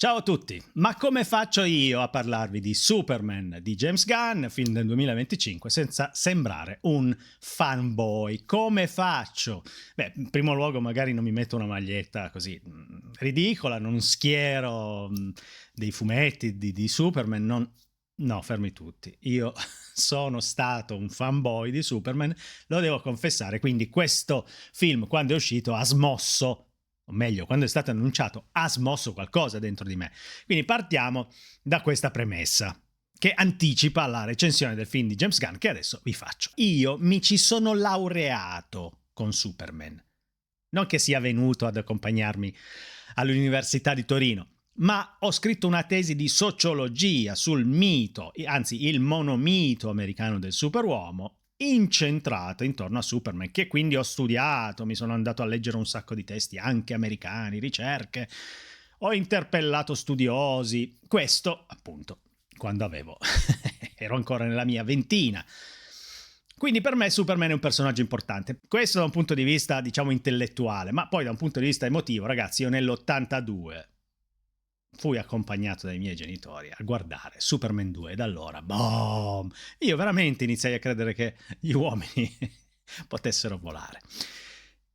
Ciao a tutti, ma come faccio io a parlarvi di Superman di James Gunn, film del 2025, senza sembrare un fanboy? Come faccio? Beh, in primo luogo magari non mi metto una maglietta così ridicola, non schiero dei fumetti di Superman, no, fermi tutti. Io sono stato un fanboy di Superman, lo devo confessare, quindi questo film quando è uscito ha smosso, o meglio, quando è stato annunciato, ha smosso qualcosa dentro di me. Quindi partiamo da questa premessa, che anticipa la recensione del film di James Gunn che adesso vi faccio. Io mi ci sono laureato con Superman. Non che sia venuto ad accompagnarmi all'Università di Torino, ma ho scritto una tesi di sociologia sul mito, anzi il monomito americano del superuomo, incentrata intorno a Superman, che quindi ho studiato, mi sono andato a leggere un sacco di testi anche americani, ricerche, ho interpellato studiosi, questo appunto quando ero ancora nella mia ventina. Quindi per me Superman è un personaggio importante, questo da un punto di vista diciamo intellettuale, ma poi da un punto di vista emotivo, ragazzi, io nell'82 fui accompagnato dai miei genitori a guardare Superman 2 e da allora, boom, io veramente iniziai a credere che gli uomini potessero volare.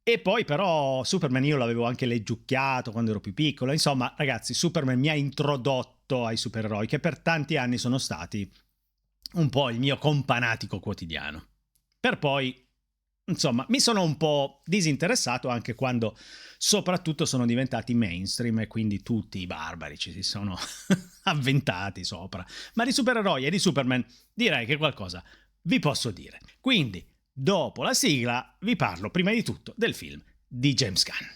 E poi però Superman io l'avevo anche leggiucchiato quando ero più piccolo, insomma ragazzi, Superman mi ha introdotto ai supereroi che per tanti anni sono stati un po' il mio companatico quotidiano. Per poi, insomma, mi sono un po' disinteressato anche quando soprattutto sono diventati mainstream e quindi tutti i barbari ci si sono avventati sopra. Ma di supereroi e di Superman direi che qualcosa vi posso dire. Quindi, dopo la sigla, vi parlo prima di tutto del film di James Gunn.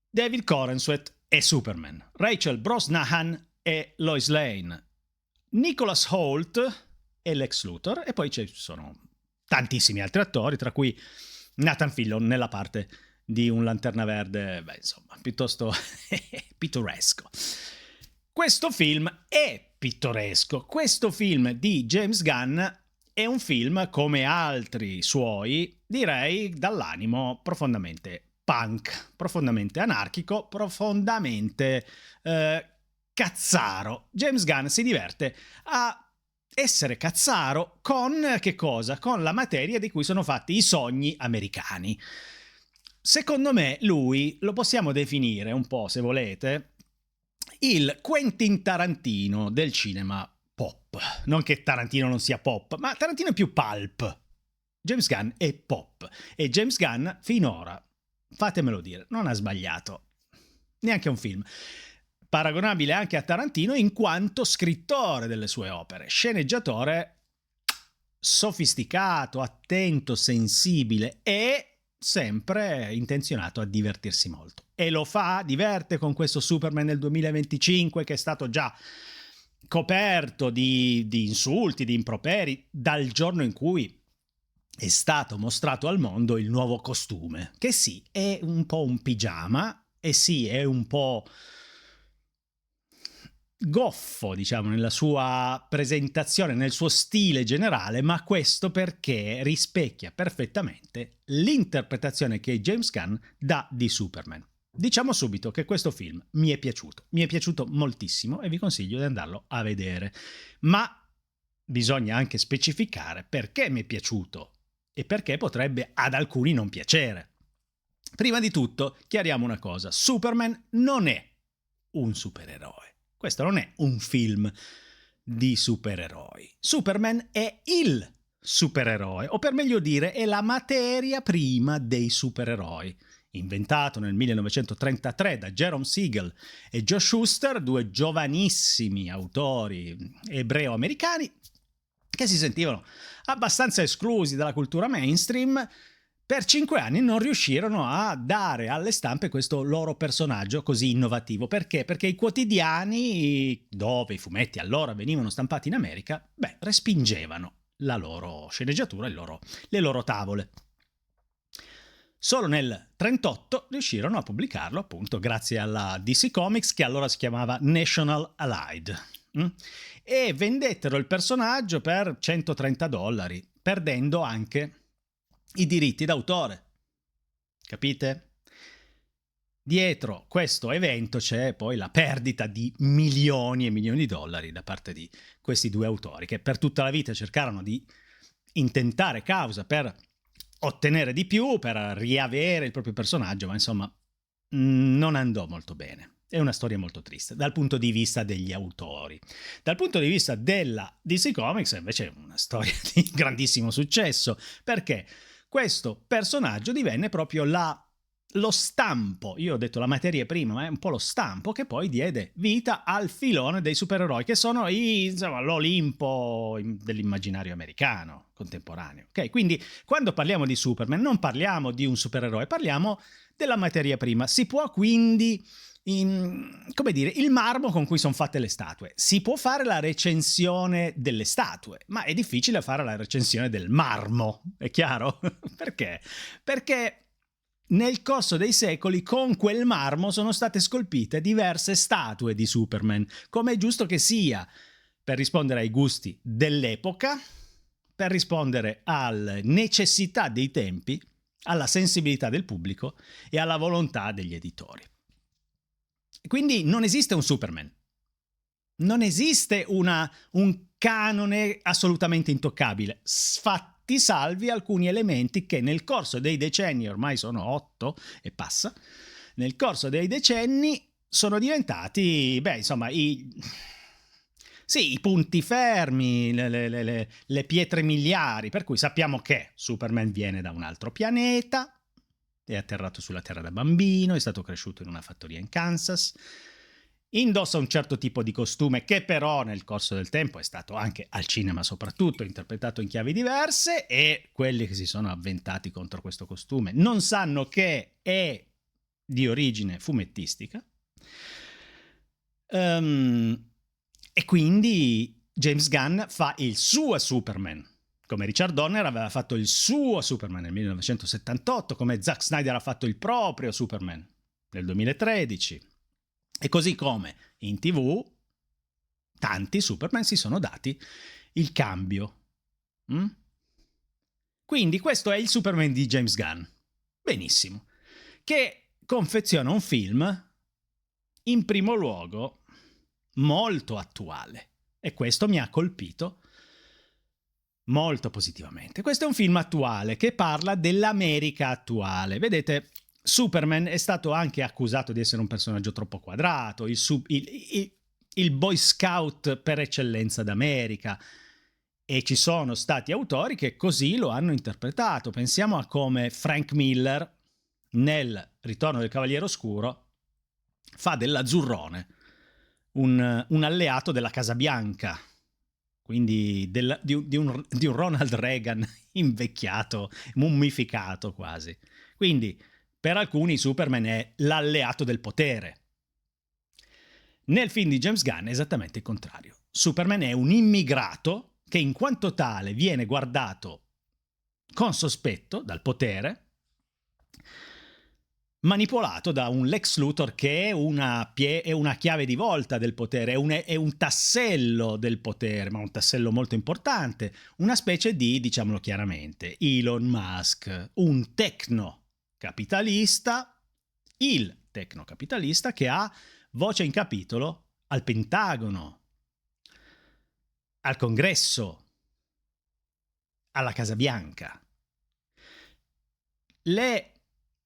David Corenswet è Superman, Rachel Brosnahan è Lois Lane, Nicholas Hoult è Lex Luthor e poi ci sono tantissimi altri attori, tra cui Nathan Fillion nella parte di un Lanterna Verde, beh, insomma, piuttosto pittoresco. Questo film è pittoresco. Questo film di James Gunn è un film, come altri suoi, direi dall'animo profondamente punk, profondamente anarchico, profondamente cazzaro. James Gunn si diverte a essere cazzaro con che cosa? Con la materia di cui sono fatti i sogni americani. Secondo me lui lo possiamo definire un po', se volete, il Quentin Tarantino del cinema pop. Non che Tarantino non sia pop, ma Tarantino è più pulp. James Gunn è pop e James Gunn finora, fatemelo dire, non ha sbagliato neanche un film. Paragonabile anche a Tarantino in quanto scrittore delle sue opere, sceneggiatore sofisticato, attento, sensibile e sempre intenzionato a divertirsi molto. E lo fa, diverte con questo Superman del 2025 che è stato già coperto di insulti, di improperi dal giorno in cui è stato mostrato al mondo il nuovo costume, che sì, è un po' un pigiama e sì, è un po' goffo, diciamo, nella sua presentazione, nel suo stile generale, ma questo perché rispecchia perfettamente l'interpretazione che James Gunn dà di Superman. Diciamo subito che questo film mi è piaciuto moltissimo e vi consiglio di andarlo a vedere, ma bisogna anche specificare perché mi è piaciuto e perché potrebbe ad alcuni non piacere. Prima di tutto, chiariamo una cosa, Superman non è un supereroe. Questo non è un film di supereroi. Superman è il supereroe, o per meglio dire, è la materia prima dei supereroi. Inventato nel 1933 da Jerome Siegel e Joe Shuster, due giovanissimi autori ebreo-americani che si sentivano abbastanza esclusi dalla cultura mainstream. Per 5 anni non riuscirono a dare alle stampe questo loro personaggio così innovativo. Perché? Perché i quotidiani, dove i fumetti allora venivano stampati in America, respingevano la loro sceneggiatura, le loro tavole. Solo nel 1938 riuscirono a pubblicarlo, appunto, grazie alla DC Comics, che allora si chiamava National Allied. E vendettero il personaggio per $130, perdendo anche i diritti d'autore. Capite? Dietro questo evento c'è poi la perdita di milioni e milioni di dollari da parte di questi due autori che per tutta la vita cercarono di intentare causa per ottenere di più, per riavere il proprio personaggio, ma insomma non andò molto bene. È una storia molto triste dal punto di vista degli autori. Dal punto di vista della DC Comics invece è una storia di grandissimo successo, perché questo personaggio divenne proprio lo stampo, io ho detto la materia prima, ma è un po' lo stampo che poi diede vita al filone dei supereroi, che sono l'Olimpo dell'immaginario americano contemporaneo. Okay? Quindi quando parliamo di Superman non parliamo di un supereroe, parliamo della materia prima. Si può quindi, come dire, il marmo con cui sono fatte le statue. Si può fare la recensione delle statue, ma è difficile fare la recensione del marmo, è chiaro? Perché? Perché nel corso dei secoli con quel marmo sono state scolpite diverse statue di Superman, come è giusto che sia, per rispondere ai gusti dell'epoca, per rispondere alle necessità dei tempi, alla sensibilità del pubblico e alla volontà degli editori. Quindi non esiste un Superman, non esiste un canone assolutamente intoccabile, fatti salvi alcuni elementi che nel corso dei decenni, ormai sono 8 e passa, nel corso dei decenni sono diventati, i punti fermi, le pietre miliari, per cui sappiamo che Superman viene da un altro pianeta, è atterrato sulla Terra da bambino, è stato cresciuto in una fattoria in Kansas, indossa un certo tipo di costume che però nel corso del tempo è stato anche al cinema soprattutto interpretato in chiavi diverse, e quelli che si sono avventati contro questo costume non sanno che è di origine fumettistica. E quindi James Gunn fa il suo Superman, come Richard Donner aveva fatto il suo Superman nel 1978, come Zack Snyder ha fatto il proprio Superman nel 2013. E così come in TV tanti Superman si sono dati il cambio. Quindi questo è il Superman di James Gunn. Benissimo. Che confeziona un film, in primo luogo, molto attuale. E questo mi ha colpito molto positivamente. Questo è un film attuale che parla dell'America attuale. Vedete, Superman è stato anche accusato di essere un personaggio troppo quadrato, il Boy Scout per eccellenza d'America, e ci sono stati autori che così lo hanno interpretato. Pensiamo a come Frank Miller nel Ritorno del Cavaliere Oscuro fa dell'Azzurrone un alleato della Casa Bianca, quindi di un Ronald Reagan invecchiato, mummificato quasi. Quindi per alcuni Superman è l'alleato del potere. Nel film di James Gunn è esattamente il contrario. Superman è un immigrato che in quanto tale viene guardato con sospetto dal potere, manipolato da un Lex Luthor che è una chiave di volta del potere, è un tassello del potere, ma un tassello molto importante, una specie di, diciamolo chiaramente, Elon Musk, un tecnocapitalista, il tecnocapitalista che ha voce in capitolo al Pentagono, al Congresso, alla Casa Bianca.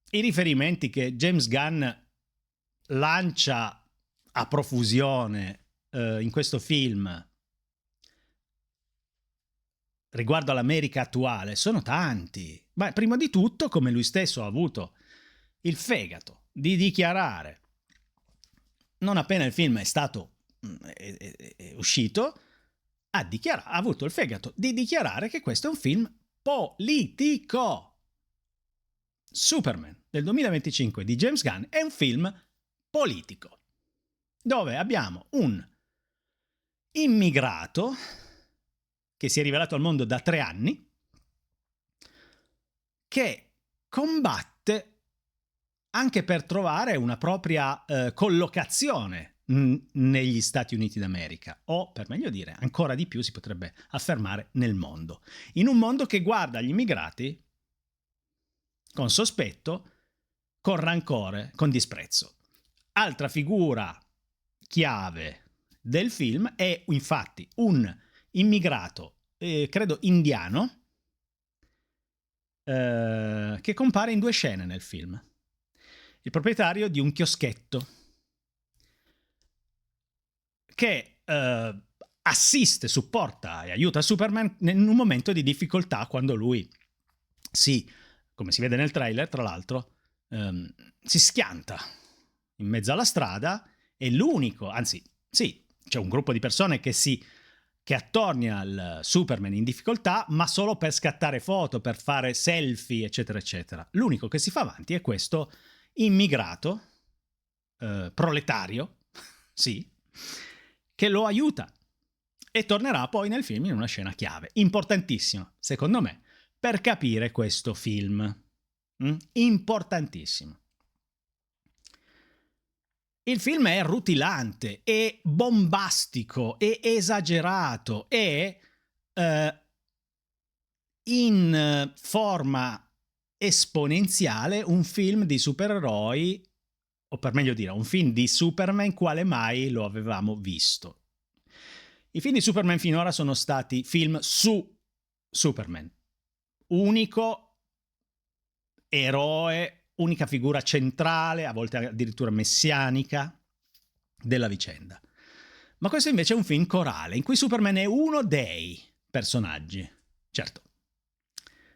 I riferimenti che James Gunn lancia a profusione in questo film riguardo all'America attuale sono tanti. Ma prima di tutto, come lui stesso ha avuto il fegato di dichiarare, non appena il film è stato è uscito, ha avuto il fegato di dichiarare che questo è un film politico. Superman del 2025 di James Gunn è un film politico, dove abbiamo un immigrato che si è rivelato al mondo da 3 anni, che combatte anche per trovare una propria collocazione negli Stati Uniti d'America, o per meglio dire, ancora di più si potrebbe affermare nel mondo, in un mondo che guarda gli immigrati con sospetto, con rancore, con disprezzo. Altra figura chiave del film è infatti un immigrato, credo indiano, che compare in 2 scene nel film. Il proprietario di un chioschetto che assiste, supporta e aiuta Superman in un momento di difficoltà, quando lui come si vede nel trailer, tra l'altro, si schianta in mezzo alla strada. È l'unico, anzi, sì, c'è un gruppo di persone che attornia al Superman in difficoltà, ma solo per scattare foto, per fare selfie, eccetera, eccetera. L'unico che si fa avanti è questo immigrato, proletario, sì, che lo aiuta. E tornerà poi nel film in una scena chiave, importantissima, secondo me, per capire questo film. Importantissimo. Il film è rutilante, è bombastico, è esagerato, è in forma esponenziale un film di supereroi, o per meglio dire, un film di Superman quale mai lo avevamo visto. I film di Superman finora sono stati film su Superman, unico eroe, unica figura centrale, a volte addirittura messianica, della vicenda. Ma questo invece è un film corale, in cui Superman è uno dei personaggi. Certo,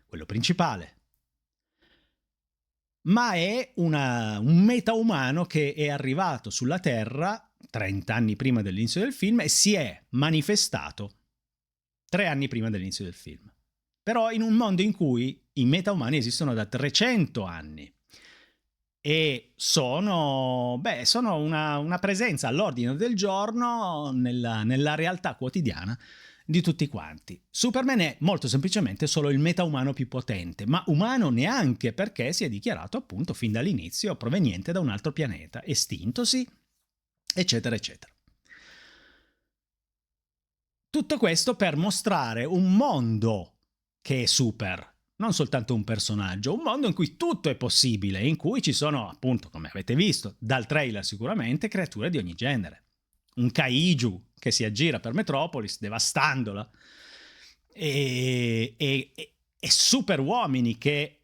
quello principale. Ma è un metaumano che è arrivato sulla Terra 30 anni prima dell'inizio del film e si è manifestato 3 anni prima dell'inizio del film. Però in un mondo in cui i metaumani esistono da 300 anni e sono una presenza all'ordine del giorno nella realtà quotidiana di tutti quanti. Superman è molto semplicemente solo il metaumano più potente, ma umano neanche, perché si è dichiarato appunto fin dall'inizio proveniente da un altro pianeta, estintosi, eccetera, eccetera. Tutto questo per mostrare un mondo che è super, non soltanto un personaggio, un mondo in cui tutto è possibile, in cui ci sono, appunto, come avete visto, dal trailer sicuramente, creature di ogni genere. Un kaiju che si aggira per Metropolis, devastandola, e super uomini che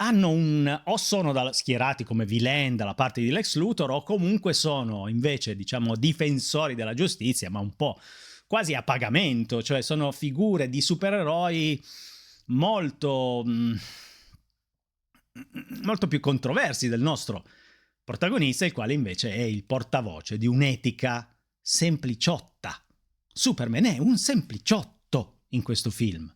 hanno o sono schierati come villain dalla parte di Lex Luthor, o comunque sono invece, diciamo, difensori della giustizia, ma un po' quasi a pagamento, cioè sono figure di supereroi molto più controversi del nostro protagonista, il quale invece è il portavoce di un'etica sempliciotta. Superman è un sempliciotto in questo film,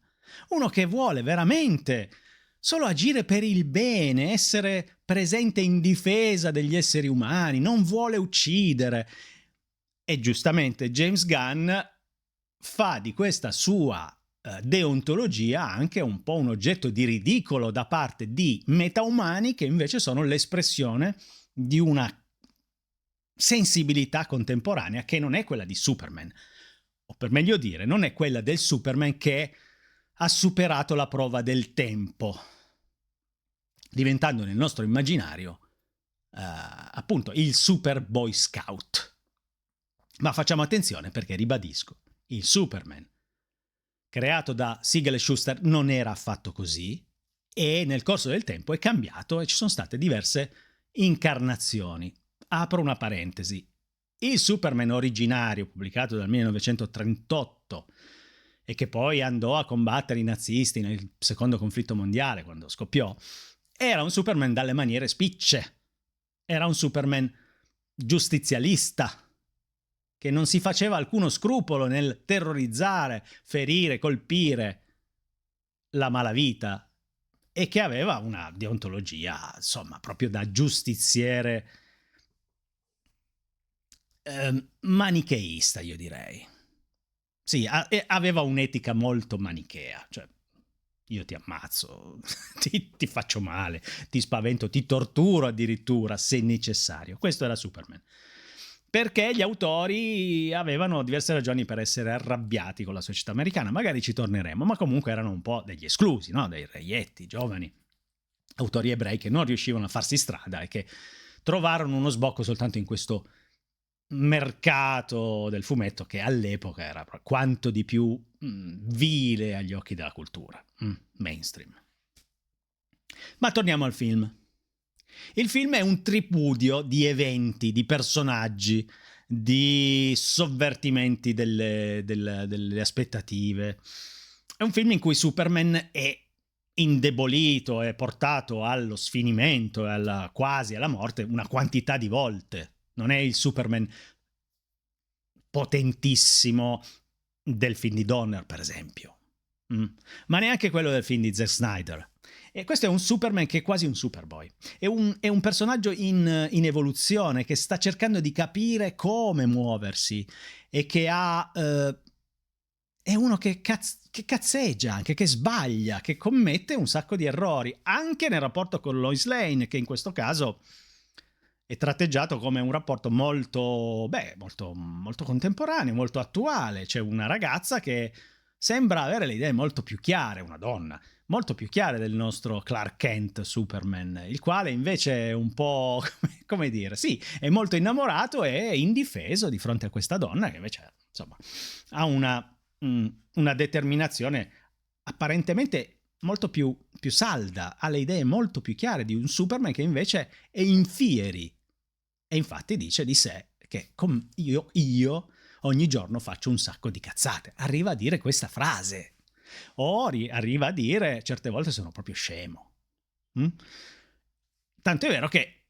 uno che vuole veramente solo agire per il bene, essere presente in difesa degli esseri umani, non vuole uccidere. E giustamente James Gunn fa di questa sua deontologia anche un po' un oggetto di ridicolo da parte di metaumani che invece sono l'espressione di una sensibilità contemporanea che non è quella di Superman, o per meglio dire, non è quella del Superman che ha superato la prova del tempo, diventando nel nostro immaginario appunto il Super Boy Scout. Ma facciamo attenzione, perché ribadisco, il Superman creato da Siegel e Schuster non era affatto così, e nel corso del tempo è cambiato e ci sono state diverse incarnazioni. Apro una parentesi. Il Superman originario, pubblicato dal 1938 e che poi andò a combattere i nazisti nel secondo conflitto mondiale, quando scoppiò, era un Superman dalle maniere spicce. Era un Superman giustizialista, che non si faceva alcuno scrupolo nel terrorizzare, ferire, colpire la malavita, e che aveva una deontologia, insomma, proprio da giustiziere manicheista, io direi. Sì, aveva un'etica molto manichea, cioè io ti ammazzo, ti faccio male, ti spavento, ti torturo addirittura se necessario. Questo era Superman. Perché gli autori avevano diverse ragioni per essere arrabbiati con la società americana, magari ci torneremo, ma comunque erano un po' degli esclusi, no? Dei reietti giovani autori ebrei che non riuscivano a farsi strada e che trovarono uno sbocco soltanto in questo mercato del fumetto che all'epoca era quanto di più vile agli occhi della cultura, mainstream. Ma torniamo al film. Il film è un tripudio di eventi, di personaggi, di sovvertimenti delle aspettative. È un film in cui Superman è indebolito, è portato allo sfinimento e quasi alla morte una quantità di volte. Non è il Superman potentissimo del film di Donner, per esempio, ma neanche quello del film di Zack Snyder. E questo è un Superman che è quasi un Superboy. È un personaggio in evoluzione che sta cercando di capire come muoversi e che è uno che cazzeggia anche, che sbaglia, che commette un sacco di errori, anche nel rapporto con Lois Lane, che in questo caso è tratteggiato come un rapporto molto contemporaneo, molto attuale. C'è una ragazza che sembra avere le idee molto più chiare, una donna molto più chiare del nostro Clark Kent Superman, il quale invece è un po', come dire, sì, è molto innamorato e indifeso di fronte a questa donna che invece, insomma, ha una determinazione apparentemente molto più salda, ha le idee molto più chiare di un Superman che invece è in fieri e infatti dice di sé che io ogni giorno faccio un sacco di cazzate. Arriva a dire questa frase. O arriva a dire certe volte sono proprio scemo. Tanto è vero che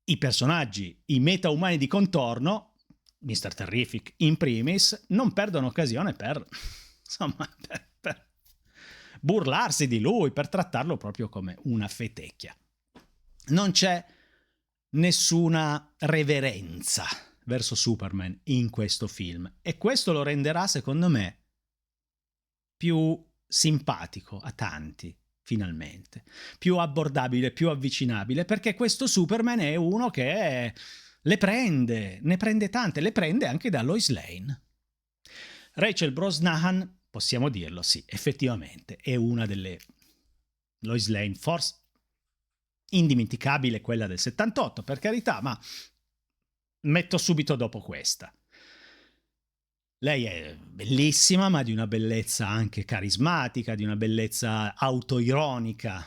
i personaggi, i meta-umani di contorno, Mr. Terrific in primis, non perdono occasione per burlarsi di lui, per trattarlo proprio come una fetecchia. Non c'è nessuna reverenza verso Superman in questo film e questo lo renderà, secondo me, più simpatico a tanti, finalmente, più abbordabile, più avvicinabile, perché questo Superman è uno che ne prende tante, le prende anche da Lois Lane. Rachel Brosnahan, possiamo dirlo, sì, effettivamente è una delle Lois Lane, forse indimenticabile quella del 78, per carità, ma metto subito dopo questa. Lei è bellissima, ma di una bellezza anche carismatica, di una bellezza autoironica,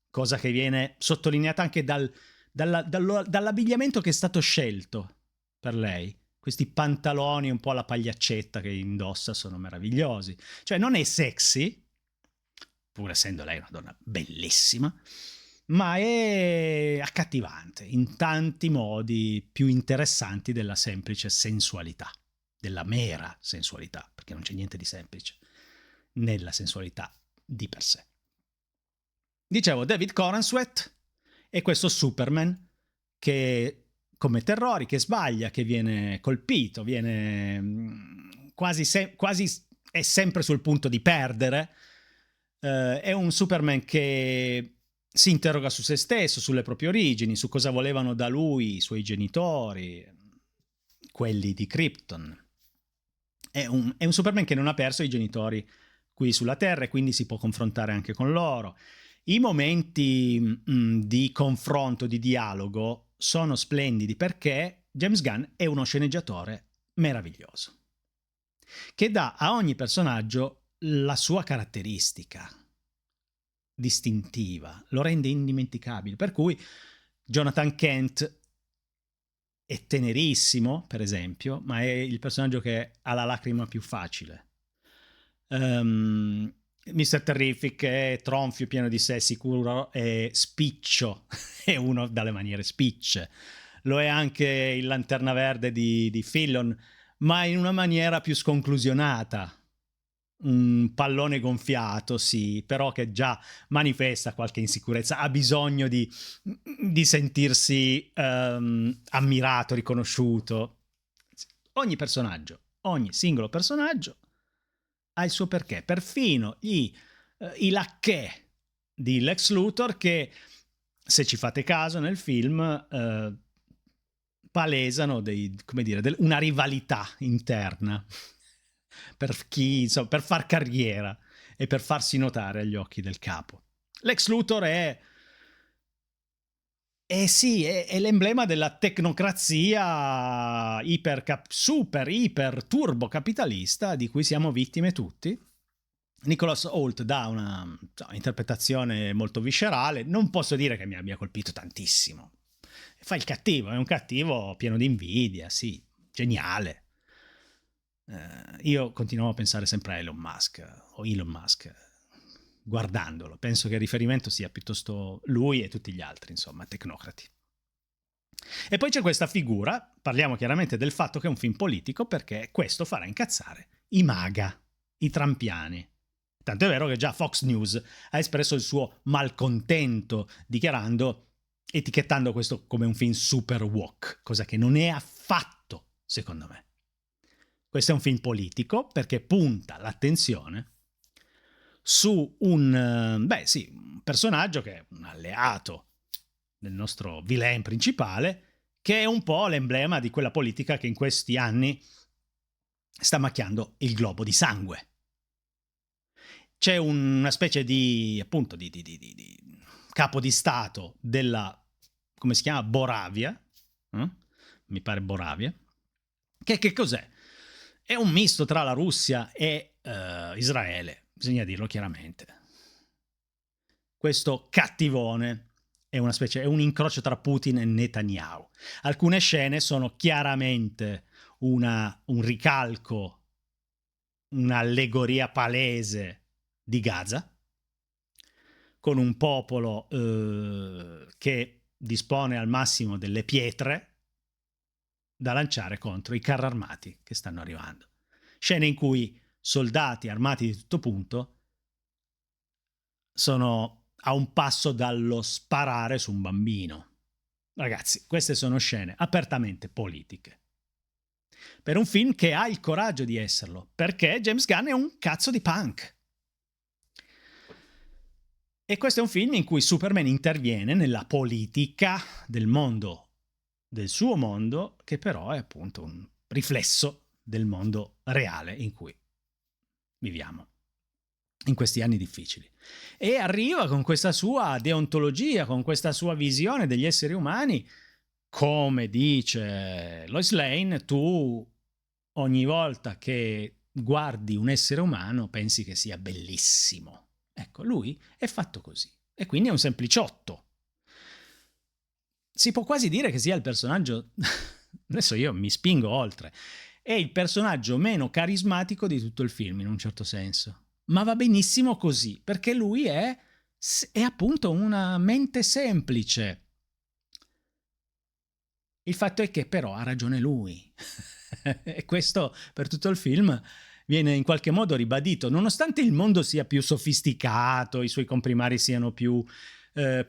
cosa che viene sottolineata anche dall'abbigliamento che è stato scelto per lei. Questi pantaloni un po' alla pagliaccetta che indossa sono meravigliosi. Cioè non è sexy, pur essendo lei una donna bellissima, ma è accattivante in tanti modi più interessanti della semplice sensualità, della mera sensualità, perché non c'è niente di semplice nella sensualità di per sé. Dicevo, David Corenswet è questo Superman che commette errori, che sbaglia, che viene colpito, viene quasi è sempre sul punto di perdere. È un Superman che si interroga su se stesso, sulle proprie origini, su cosa volevano da lui i suoi genitori, quelli di Krypton. È un Superman che non ha perso i genitori qui sulla Terra e quindi si può confrontare anche con loro. I momenti di confronto, di dialogo sono splendidi perché James Gunn è uno sceneggiatore meraviglioso che dà a ogni personaggio la sua caratteristica distintiva, lo rende indimenticabile, per cui Jonathan Kent è tenerissimo, per esempio, ma è il personaggio che ha la lacrima più facile. Mr. Terrific è tronfio, pieno di sé, sicuro e spiccio, è uno dalle maniere spicce. Lo è anche il Lanterna Verde di Fillon, ma in una maniera più sconclusionata. Un pallone gonfiato, sì, però che già manifesta qualche insicurezza, ha bisogno di sentirsi ammirato, riconosciuto. Ogni personaggio, ogni singolo personaggio ha il suo perché, perfino i lacchè di Lex Luthor che, se ci fate caso nel film, palesano una rivalità interna per far carriera e per farsi notare agli occhi del capo. Lex Luthor è Eh sì, è l'emblema della tecnocrazia super, iper, turbo capitalista di cui siamo vittime tutti. Nicholas Hoult dà una interpretazione molto viscerale, non posso dire che mi abbia colpito tantissimo. Fa il cattivo, è un cattivo pieno di invidia, sì, geniale. Io continuavo a pensare sempre a Elon Musk, guardandolo. Penso che il riferimento sia piuttosto lui e tutti gli altri, insomma, tecnocrati. E poi c'è questa figura, parliamo chiaramente del fatto che è un film politico perché questo farà incazzare i MAGA, i trampiani. Tanto è vero che già Fox News ha espresso il suo malcontento etichettando questo come un film super woke, cosa che non è affatto, secondo me. Questo è un film politico perché punta l'attenzione su un personaggio che è un alleato del nostro villain principale, che è un po' l'emblema di quella politica che in questi anni sta macchiando il globo di sangue. C'è una specie di capo di stato della, come si chiama, Boravia, mi pare Boravia, che cos'è? È un misto tra la Russia e Israele, bisogna dirlo chiaramente. Questo cattivone è un incrocio tra Putin e Netanyahu. Alcune scene sono chiaramente un ricalco, un'allegoria palese di Gaza, con un popolo che dispone al massimo delle pietre da lanciare contro i carri armati che stanno arrivando. Scene in cui soldati armati di tutto punto sono a un passo dallo sparare su un bambino. Ragazzi, queste sono scene apertamente politiche. Per un film che ha il coraggio di esserlo, perché James Gunn è un cazzo di punk. E questo è un film in cui Superman interviene nella politica del mondo, del suo mondo, che però è appunto un riflesso del mondo reale in cui viviamo in questi anni difficili. E arriva con questa sua deontologia, con questa sua visione degli esseri umani, come dice Lois Lane, tu ogni volta che guardi un essere umano pensi che sia bellissimo. Ecco, lui è fatto così. E quindi è un sempliciotto. Si può quasi dire che sia il personaggio, adesso io mi spingo oltre, è il personaggio meno carismatico di tutto il film, in un certo senso. Ma va benissimo così, perché lui è appunto una mente semplice. Il fatto è che però ha ragione lui. E questo per tutto il film viene in qualche modo ribadito, nonostante il mondo sia più sofisticato, i suoi comprimari siano più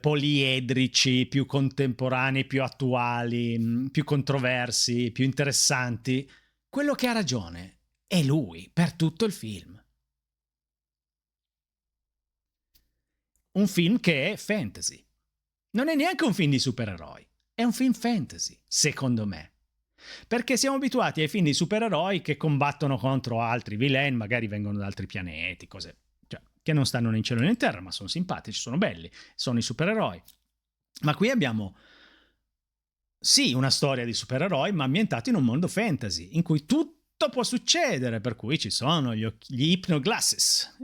poliedrici, più contemporanei, più attuali, più controversi, più interessanti. Quello che ha ragione è lui per tutto il film. Un film che è fantasy. Non è neanche un film di supereroi, è un film fantasy, secondo me. Perché siamo abituati ai film di supereroi che combattono contro altri villain, magari vengono da altri pianeti, cose che non stanno né in cielo né in terra, ma sono simpatici, sono belli, sono i supereroi. Ma qui abbiamo, sì, una storia di supereroi, ma ambientato in un mondo fantasy, in cui tutto può succedere, per cui ci sono gli hypnoglasses,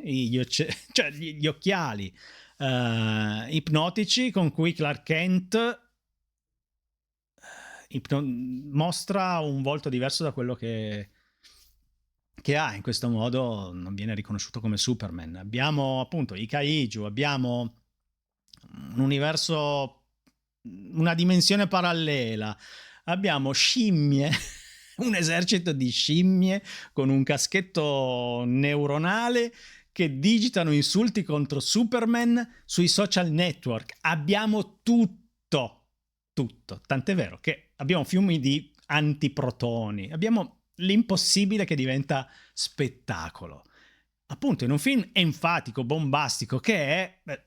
cioè gli occhiali ipnotici con cui Clark Kent mostra un volto diverso da quello che ha. In questo modo non viene riconosciuto come Superman. Abbiamo appunto i kaiju, abbiamo un universo, una dimensione parallela, abbiamo scimmie, un esercito di scimmie con un caschetto neuronale che digitano insulti contro Superman sui social network. Abbiamo tutto, tant'è vero che abbiamo fiumi di antiprotoni, abbiamo l'impossibile che diventa spettacolo. Appunto in un film enfatico, bombastico, che è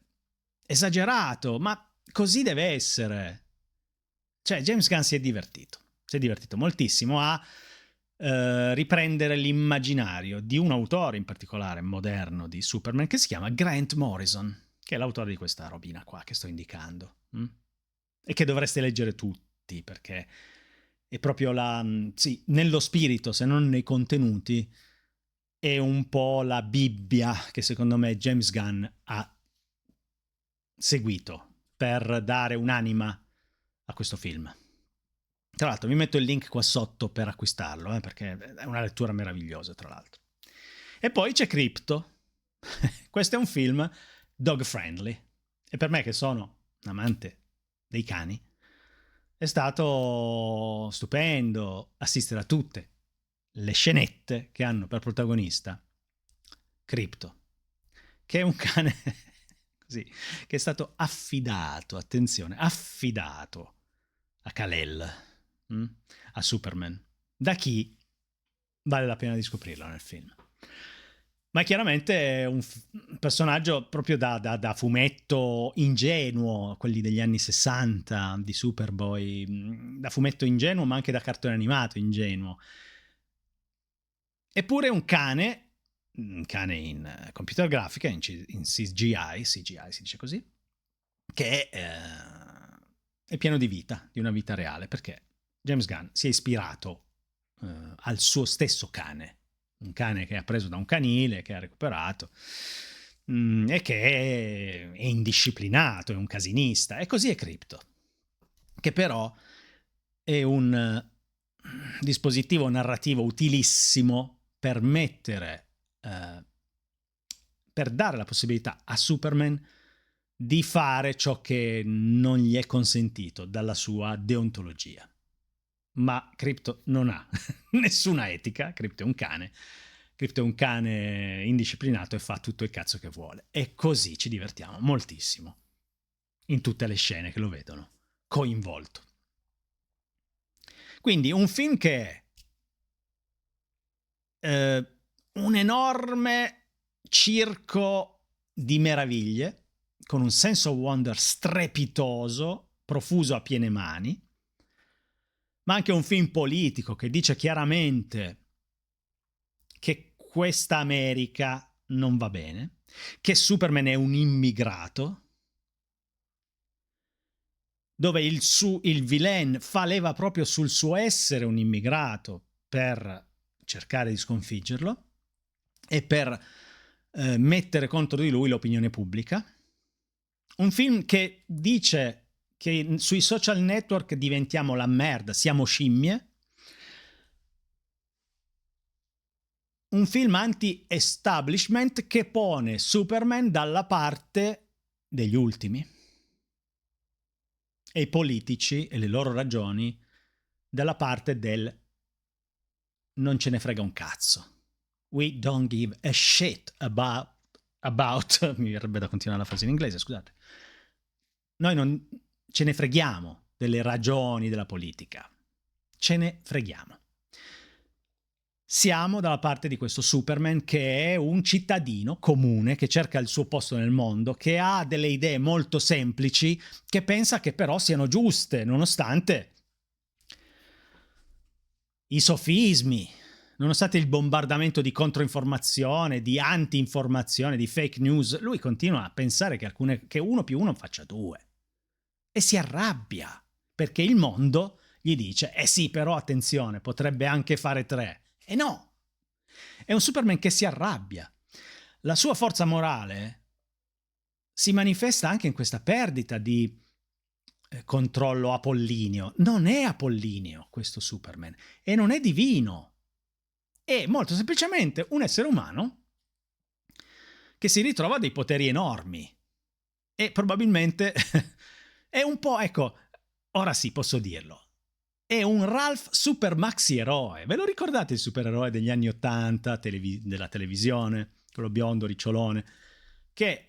esagerato, ma così deve essere. Cioè James Gunn si è divertito moltissimo a riprendere l'immaginario di un autore in particolare moderno di Superman che si chiama Grant Morrison, che è l'autore di questa robina qua che sto indicando. e che dovreste leggere tutti, perché è proprio sì, nello spirito, se non nei contenuti, è un po' la Bibbia che secondo me James Gunn ha seguito per dare un'anima a questo film. Tra l'altro vi metto il link qua sotto per acquistarlo, perché è una lettura meravigliosa, tra l'altro. E poi c'è Crypto. Questo è un film dog friendly, e per me, che sono un amante dei cani, è stato stupendo assistere a tutte le scenette che hanno per protagonista Crypto, che è un cane così, che è stato affidato, attenzione, affidato a Kal-El, a Superman. Da chi? Vale la pena di scoprirlo nel film. Ma chiaramente è un personaggio proprio da fumetto ingenuo, quelli degli anni 60 di Superboy, da fumetto ingenuo ma anche da cartone animato ingenuo. Eppure un cane in computer grafica, in CGI si dice così, che è pieno di vita, di una vita reale, perché James Gunn si è ispirato al suo stesso cane, un cane che ha preso da un canile, che ha recuperato, e che è indisciplinato, è un casinista, e così è Crypto, che però è un dispositivo narrativo utilissimo per per dare la possibilità a Superman di fare ciò che non gli è consentito dalla sua deontologia. Ma Crypto non ha nessuna etica, Crypto è un cane. Crypto è un cane indisciplinato e fa tutto il cazzo che vuole. E così ci divertiamo moltissimo in tutte le scene che lo vedono coinvolto. Quindi un film che è un enorme circo di meraviglie, con un sense of wonder strepitoso, profuso a piene mani, ma anche un film politico che dice chiaramente che questa America non va bene, che Superman è un immigrato, dove il villain fa leva proprio sul suo essere un immigrato per cercare di sconfiggerlo e per mettere contro di lui l'opinione pubblica. Un film che dice che sui social network diventiamo la merda, siamo scimmie. Un film anti-establishment che pone Superman dalla parte degli ultimi e i politici e le loro ragioni dalla parte del non ce ne frega un cazzo. We don't give a shit about mi verrebbe da continuare la frase in inglese, scusate. Noi non ce ne freghiamo delle ragioni della politica. Ce ne freghiamo. Siamo dalla parte di questo Superman che è un cittadino comune, che cerca il suo posto nel mondo, che ha delle idee molto semplici, che pensa che però siano giuste, nonostante i sofismi, nonostante il bombardamento di controinformazione, di anti-informazione, di fake news. Lui continua a pensare che 1 più 1 faccia 2 e si arrabbia perché il mondo gli dice sì, però attenzione, potrebbe anche fare 3. E no, è un Superman che si arrabbia. La sua forza morale si manifesta anche in questa perdita di controllo apollineo. Non è apollineo questo Superman e non è divino. È molto semplicemente un essere umano che si ritrova dei poteri enormi e probabilmente è un po', ecco, ora sì, posso dirlo, è un Ralph super maxi eroe. Ve lo ricordate il supereroe degli anni 80 della televisione, quello biondo ricciolone, che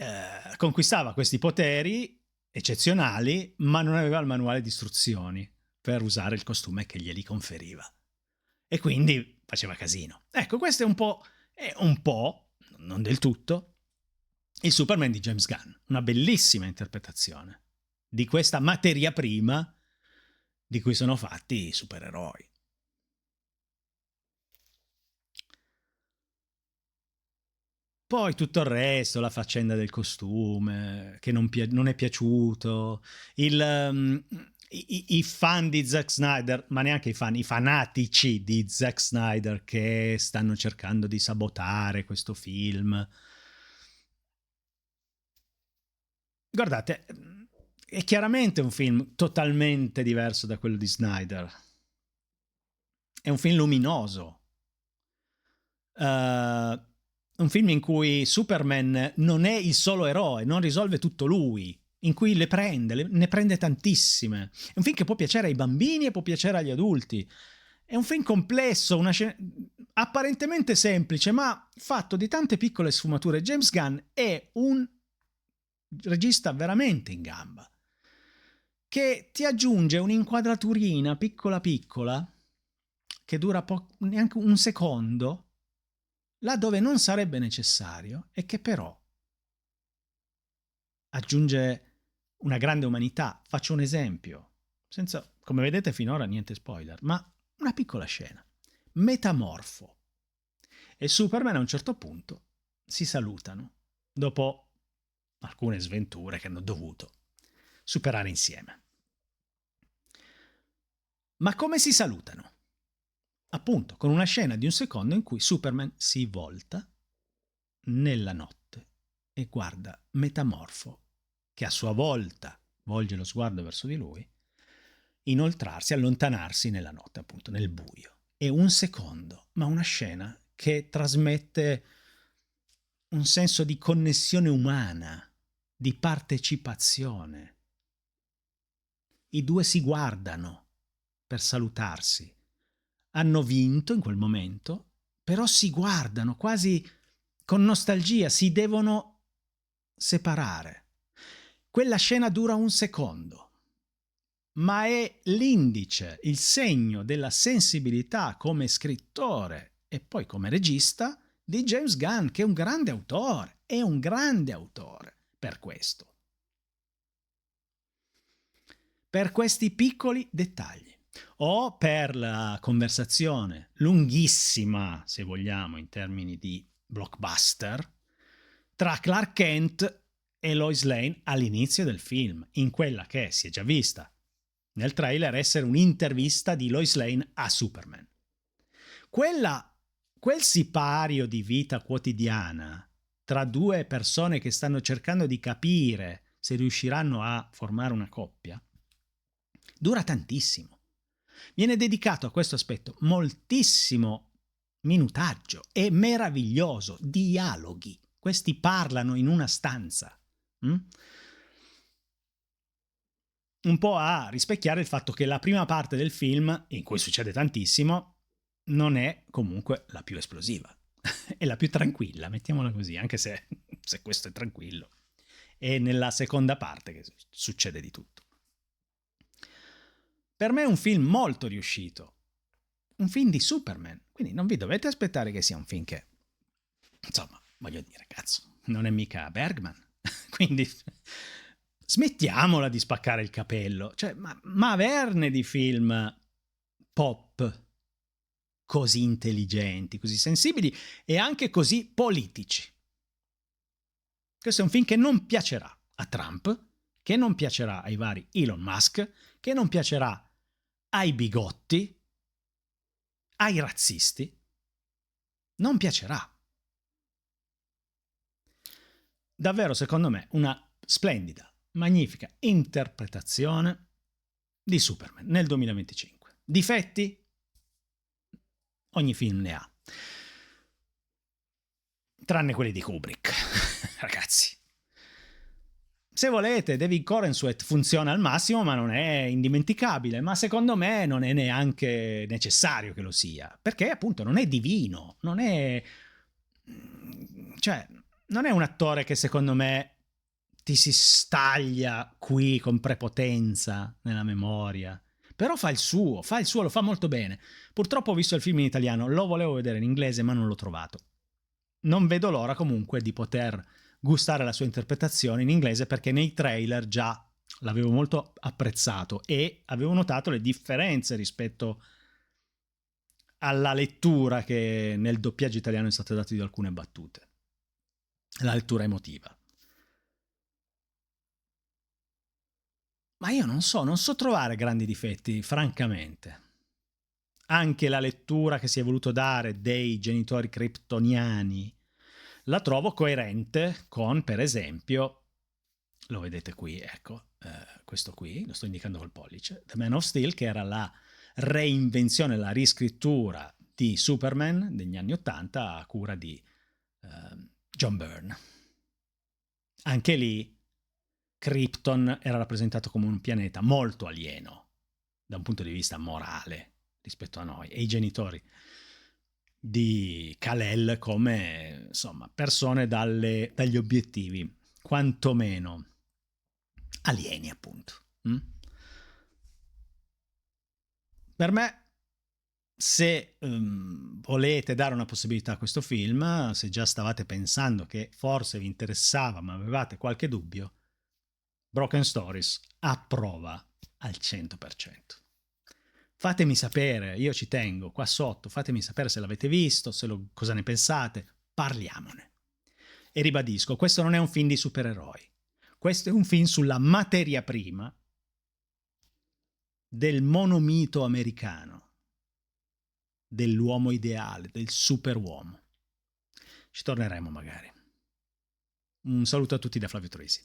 conquistava questi poteri eccezionali, ma non aveva il manuale di istruzioni per usare il costume che glieli conferiva. E quindi faceva casino. Ecco, questo è un po', non del tutto, il Superman di James Gunn. Una bellissima interpretazione di questa materia prima di cui sono fatti i supereroi. Poi tutto il resto, la faccenda del costume, che non è piaciuto, i fan di Zack Snyder, ma neanche i fan, i fanatici di Zack Snyder che stanno cercando di sabotare questo film. Guardate, è chiaramente un film totalmente diverso da quello di Snyder. È un film luminoso. Un film in cui Superman non è il solo eroe, non risolve tutto lui, in cui ne prende tantissime. È un film che può piacere ai bambini e può piacere agli adulti. È un film complesso, apparentemente semplice, ma fatto di tante piccole sfumature. James Gunn è un regista veramente in gamba, che ti aggiunge un'inquadraturina piccola piccola, che dura neanche un secondo, là dove non sarebbe necessario, e che però aggiunge una grande umanità. Faccio un esempio, senza, come vedete finora niente spoiler, ma una piccola scena. Metamorfo e Superman a un certo punto si salutano, dopo alcune sventure che hanno dovuto superare insieme. Ma come si salutano? Appunto, con una scena di un secondo in cui Superman si volta nella notte e guarda Metamorfo, che a sua volta volge lo sguardo verso di lui, inoltrarsi, allontanarsi nella notte, appunto, nel buio. È un secondo, ma una scena che trasmette un senso di connessione umana, di partecipazione. I due si guardano per salutarsi. Hanno vinto in quel momento, però si guardano quasi con nostalgia, si devono separare. Quella scena dura un secondo, ma è l'indice, il segno della sensibilità come scrittore e poi come regista di James Gunn, che è un grande autore per questo. Per questi piccoli dettagli o per la conversazione lunghissima, se vogliamo, in termini di blockbuster, tra Clark Kent e Lois Lane all'inizio del film, in quella che si è già vista nel trailer essere un'intervista di Lois Lane a Superman. Quel sipario di vita quotidiana tra due persone che stanno cercando di capire se riusciranno a formare una coppia dura tantissimo. Viene dedicato a questo aspetto moltissimo minutaggio, è meraviglioso, dialoghi, questi parlano in una stanza. Un po' a rispecchiare il fatto che la prima parte del film, in cui succede tantissimo, non è comunque la più esplosiva, è la più tranquilla, mettiamola così, anche se questo è tranquillo. È nella seconda parte che succede di tutto. Per me è un film molto riuscito, un film di Superman, quindi non vi dovete aspettare che sia un film che, insomma, voglio dire, cazzo, non è mica Bergman, quindi smettiamola di spaccare il capello, cioè, ma averne di film pop così intelligenti, così sensibili e anche così politici. Questo è un film che non piacerà a Trump, che non piacerà ai vari Elon Musk, che non piacerà ai bigotti, ai razzisti, non piacerà. Davvero, secondo me, una splendida, magnifica interpretazione di Superman nel 2025. Difetti? Ogni film ne ha. Tranne quelli di Kubrick. Ragazzi. Se volete, David Corenswet funziona al massimo, ma non è indimenticabile. Ma secondo me non è neanche necessario che lo sia. Perché appunto non è divino. Non è... Cioè, non è un attore che secondo me ti si staglia qui con prepotenza nella memoria. Però fa il suo, lo fa molto bene. Purtroppo ho visto il film in italiano, lo volevo vedere in inglese ma non l'ho trovato. Non vedo l'ora comunque di poter gustare la sua interpretazione in inglese, perché nei trailer già l'avevo molto apprezzato e avevo notato le differenze rispetto alla lettura che nel doppiaggio italiano è stata data di alcune battute. la lettura emotiva. Ma io non so trovare grandi difetti, francamente. Anche la lettura che si è voluto dare dei genitori kryptoniani la trovo coerente con, per esempio, lo vedete qui, ecco, questo qui, lo sto indicando col pollice, The Man of Steel, che era la reinvenzione, la riscrittura di Superman degli anni '80 a cura di John Byrne. Anche lì Krypton era rappresentato come un pianeta molto alieno da un punto di vista morale rispetto a noi, e i genitori di Kal-El come, insomma, persone dagli obiettivi quantomeno alieni, appunto. Per me, se volete dare una possibilità a questo film, se già stavate pensando che forse vi interessava ma avevate qualche dubbio, Broken Stories approva al 100%. Fatemi sapere, io ci tengo qua sotto, fatemi sapere se l'avete visto, cosa ne pensate, parliamone. E ribadisco, questo non è un film di supereroi, questo è un film sulla materia prima del monomito americano, dell'uomo ideale, del superuomo. Ci torneremo magari. Un saluto a tutti da Flavio Troisi.